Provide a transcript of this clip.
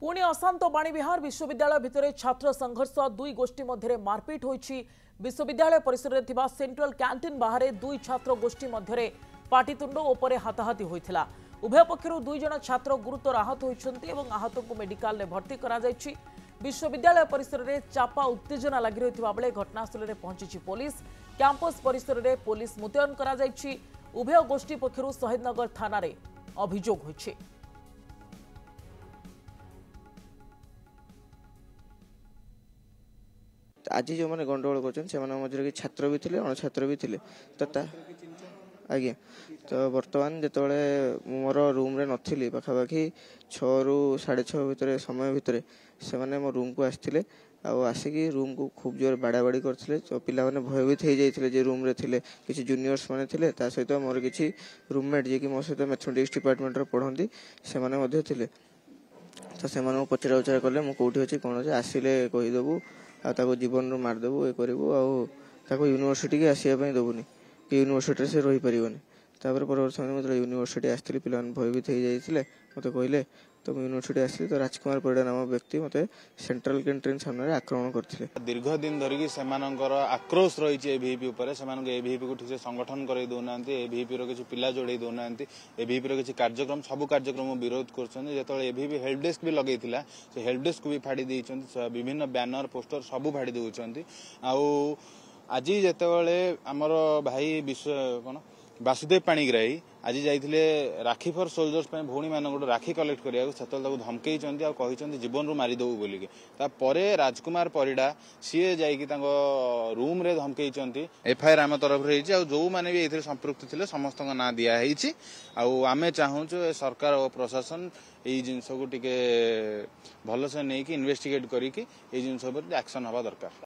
पुणी अशांत बाणीविहार विश्वविद्यालय भितर छात्र संघर्ष दुई गोष्ठी मध्य मारपिट होईछि। विश्वविद्यालय परिसर में सेंट्रल कैंटीन बाहर दुई छात्र गोष्ठी मध्य पाटितुंड उपरे हाथाहाथी होइथिला। उभय पक्षर दुई जन छात्र गुरुतर आहत होइछन्ति एवं आहत को मेडिकल में भर्ती करा जायछि। विश्वविद्यालय परिसर में चापा उत्तेजना लगी रहिथिबा बेले घटनास्थल में पहुंची पुलिस। कैंपस परिसर में पुलिस मुतयन करा जायछि। उभय गोष्ठी पक्षर शहीदनगर थाना रे अभियोग होइछि। आज जो मैंने गंडगोल कर छात्र भी थे अणछात्र भी थे तो आज्ञा तो बर्तमान जो मोर रूम रे नी पाखापाखि 6 ରୁ 6:30 भितर समय भितर से मैंने मो रूम को आसते आसिक रूम को खूब जोर बाड़ाबाड़ी करते तो पिला मैंने भयभीत हो जाते रूम रे थिले किसी जूनियर्स मैंने थे सहित मोर किसी रूममेट जी कि मो सहित मैथमेटिक्स डिपार्टमेंट पढ़ती से तो से पचरा उचरा कले मुझे कौटी अच्छी कौन अच्छे आसिले कहीदेबू आको जीवन रू मारदेबू ये करूँ आको यूनिवर्सिटी की आसवाई देवुनि कि यूनिवर्सिटी से रही पारनि। परवर्त समय मतलब यूनिवर्सिटी आसती पिला भयभीत हो जाते मत कहले तो यूनिवर्सिटी आसली तो राजकुमार परिड़ा नाम व्यक्ति मत सेंट्रल कैंटीन सामने आक्रमण करते। दीर्घ दिन धरिकी आक्रोश रही एभीपी एभीपी को ठीक से संगठन कर दौना एभीपी किसी पिला जोड़े दौना एभीपी किसी कार्यक्रम सब कार्यक्रम विरोध कर एभीपी हेल्प डेस्क भी लगे से हेल्प डेस्क को भी फाड़ी विभिन्न बैनर पोस्टर सब फाड़ी दौरान। आज जिते आमर भाई विश्व कौन वासुदेव पाणिग्राही आज जाइए राखी फॉर सोल्जर्स भौणी मान राखी कलेक्ट करने से धमकई कही जीवन रू मारिदेबू बोलिकी राजकुमार परिड़ा सी जा रूम रे धमकई एफआईआर आम तरफ जो मैंने भी ये संपृक्त थे समस्त ना दिखाई। आम चाहूँ सरकार और प्रशासन यही जिनस को टिके भलसे नहीं इन्वेस्टिगेट करी जिनस एक्शन हवा दरकार।